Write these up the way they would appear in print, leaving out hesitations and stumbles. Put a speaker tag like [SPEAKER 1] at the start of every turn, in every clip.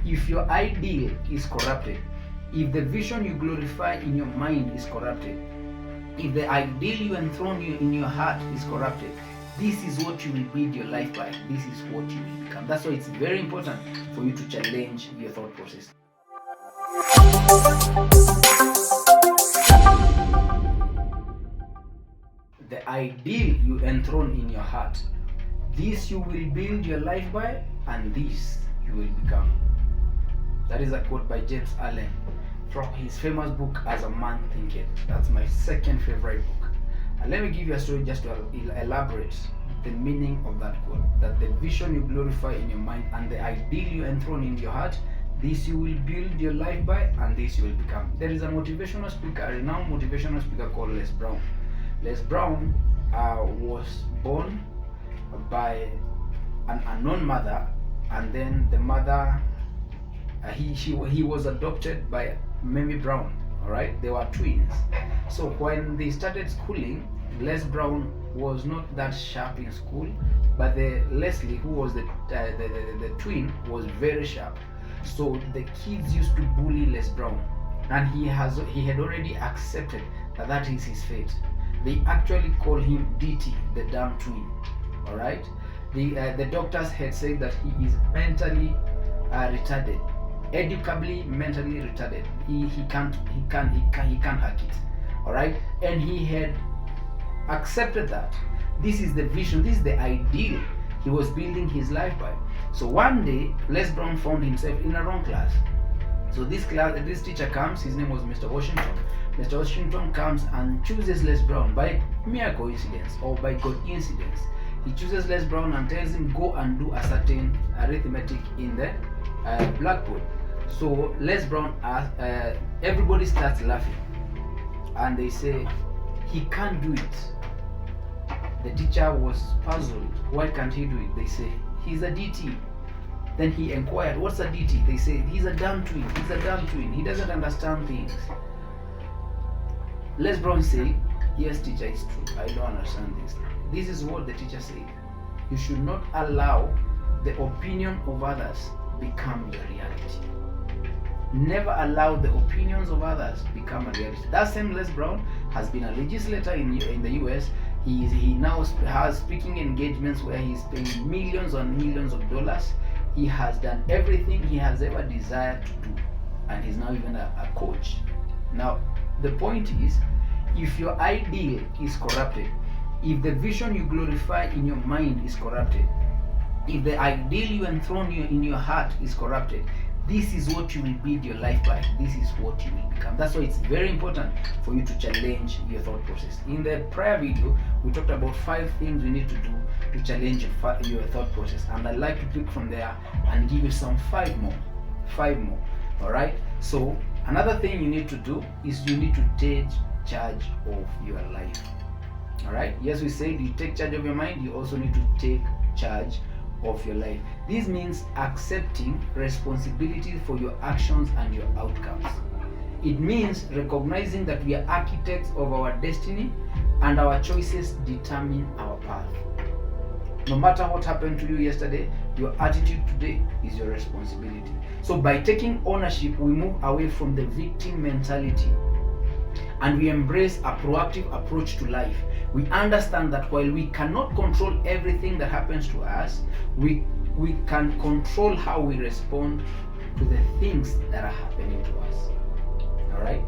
[SPEAKER 1] if your ideal is corrupted, if the vision you glorify in your mind is corrupted, if the ideal you enthrone in your heart is corrupted, this is what you will build your life by. This is what you will become. That's why it's very important for you to challenge your thought process. The ideal you enthrone in your heart, this you will build your life by, and this you will become. That is a quote by James Allen from his famous book As a Man Thinketh. That's my second favorite book. And let me give you a story just to elaborate the meaning of that quote. That the vision you glorify in your mind and the ideal you enthrone in your heart, this you will build your life by, and this you will become. There is a motivational speaker, a renowned motivational speaker called Les Brown. Les Brown was born by an unknown mother, and then the mother, he was adopted by Mamie Brown. All right, they were twins. So when they started schooling, Les Brown was not that sharp in school, but the Leslie, who was the twin, was very sharp. So the kids used to bully Les Brown, and he had already accepted that is his fate. They actually call him DT, the dumb twin. All right, the doctors had said that he is mentally retarded, educably mentally retarded. He can't hack it. All right, and he had accepted that this is the vision, this is the ideal he was building his life by. So one day, Les Brown found himself in a wrong class. So this teacher comes, his name was Mr. Washington. Mr. Washington comes and chooses Les Brown by mere coincidence or by coincidence. He chooses Les Brown and tells him, go and do a certain arithmetic in the blackboard. So Les Brown everybody starts laughing, and they say, he can't do it. The teacher was puzzled. Why can't he do it? They say, he's a DT. Then he inquired, what's a DT? They say, he's a dumb twin. He's a dumb twin. He doesn't understand things. Les Brown said, yes teacher, it's true. I don't understand this. This is what the teacher said. You should not allow the opinion of others become your reality. Never allow the opinions of others become a reality. That same Les Brown has been a legislator in the US. He now has speaking engagements where he's paying millions on millions of dollars. He has done everything he has ever desired to do, and he's now even a coach. Now, the point is, if your ideal is corrupted, if the vision you glorify in your mind is corrupted, if the ideal you enthrone in your heart is corrupted, this is what you will build your life by. This is what you will become. That's why it's very important for you to challenge your thought process. In the prior video, we talked about 5 things we need to do to challenge your thought process, and I'd like to pick from there and give you some 5 more. All right. So another thing you need to do is you need to take charge of your life. All right. Yes, we said you take charge of your mind. You also need to take charge of your life. This means accepting responsibility for your actions and your outcomes. It means recognizing that we are architects of our destiny and our choices determine our path. No matter what happened to you yesterday, your attitude today is your responsibility. So by taking ownership, we move away from the victim mentality and we embrace a proactive approach to life. We understand that while we cannot control everything that happens to us, we can control how we respond to the things that are happening to us. All right?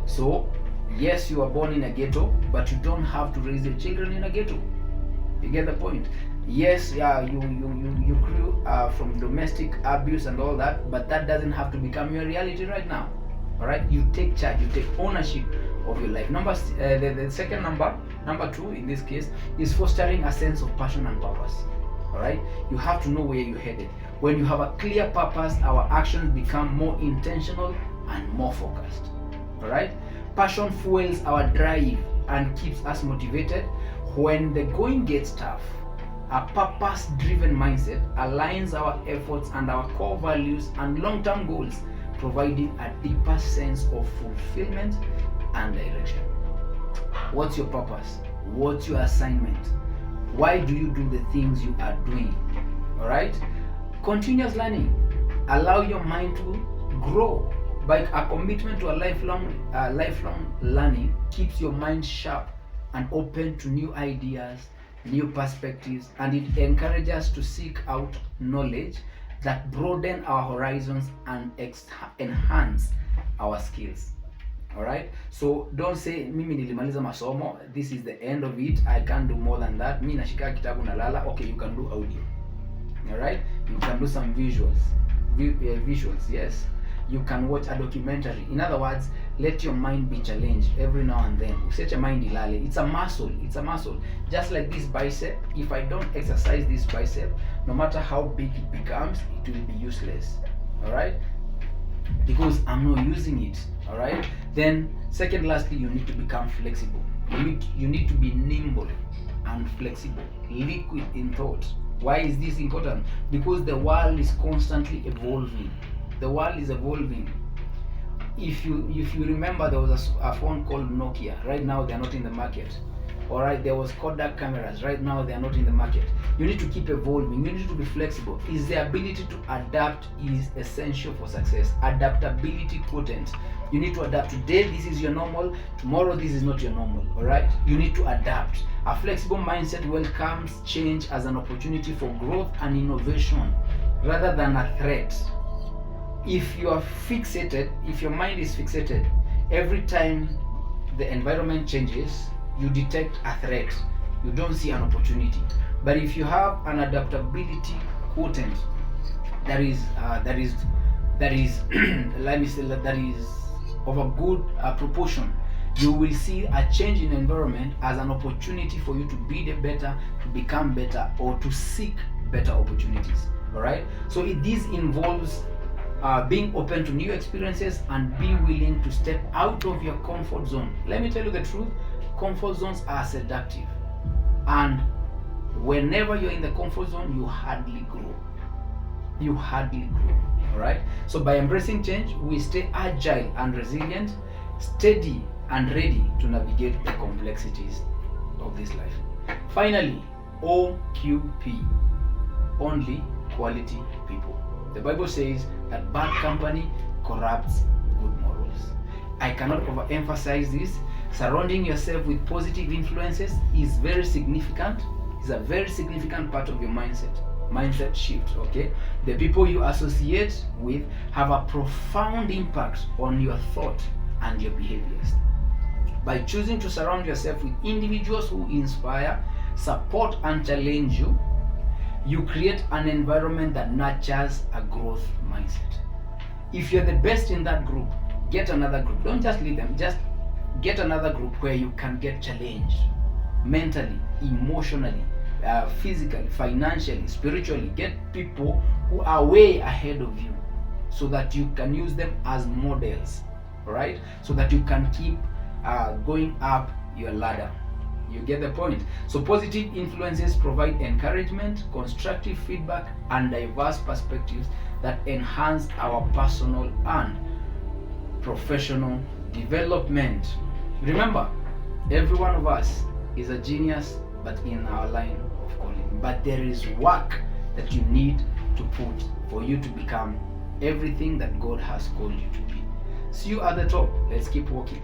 [SPEAKER 1] So, yes, you are born in a ghetto, but you don't have to raise your children in a ghetto. You get the point? Yes, yeah, you grew from domestic abuse and all that, but that doesn't have to become your reality right now. All right? You take charge, you take ownership of your life. The second number 2 in this case, is fostering a sense of passion and purpose. All right, you have to know where you're headed. When you have a clear purpose, our actions become more intentional and more focused. All right, passion fuels our drive and keeps us motivated when the going gets tough. A purpose-driven mindset aligns our efforts and our core values and long-term goals, providing a deeper sense of fulfillment and direction. What's your purpose? What's your assignment? Why do you do the things you are doing? All right? Continuous learning. Allow your mind to grow. By a commitment to a lifelong learning keeps your mind sharp and open to new ideas, new perspectives, and it encourages us to seek out knowledge that broaden our horizons and enhance our skills. All right, so don't say mimi nilimaliza masomo, this is the end of it, I can't do more than that, mi nashika kitabu nalala. Okay, you can do audio. All right, you can do some visuals, yes. You can watch a documentary. In other words, let your mind be challenged every now and then. Usiache mind ilale. It's a muscle. Just like this bicep, if I don't exercise this bicep, no matter how big it becomes, it will be useless. All right, because I'm not using it. All right, then lastly, you need to become flexible. You need to be nimble and flexible, liquid in thought. Why is this important? Because the world is constantly evolving. The world is evolving. If you remember, there was a phone called Nokia. Right now they are not in the market. All right, there was Kodak cameras. Right now they are not in the market. You need to keep evolving. You need to be flexible. Is the ability to adapt is essential for success. Adaptability potent. You need to adapt. Today this is your normal. Tomorrow this is not your normal. All right. You need to adapt. A flexible mindset welcomes change as an opportunity for growth and innovation, rather than a threat. If you are fixated, if your mind is fixated, every time the environment changes, you detect a threat. You don't see an opportunity. But if you have an adaptability quotient that is let me say that is of a good proportion, you will see a change in environment as an opportunity for you to be better, to become better, or to seek better opportunities. All right. So this involves being open to new experiences and be willing to step out of your comfort zone. Let me tell you the truth, comfort zones are seductive, and whenever you're in the comfort zone, you hardly grow. All right, so by embracing change, we stay agile and resilient, steady and ready to navigate the complexities of this life. Finally, OQP, only quality people. The Bible says that bad company corrupts good morals. I cannot overemphasize this. Surrounding yourself with positive influences is very significant. It's a very significant part of your mindset shift. Okay, the people you associate with have a profound impact on your thought and your behaviors. By choosing to surround yourself with individuals who inspire, support, and challenge you, you create an environment that nurtures a growth mindset. If you're the best in that group, get another group. Don't just leave them, just get another group where you can get challenged mentally, emotionally, physically, financially, spiritually. Get people who are way ahead of you so that you can use them as models, right? So that you can keep going up your ladder. You get the point? So positive influences provide encouragement, constructive feedback, and diverse perspectives that enhance our personal and professional development. Remember, every one of us is a genius, but in our line of calling. But there is work that you need to put for you to become everything that God has called you to be. See you at the top. Let's keep walking.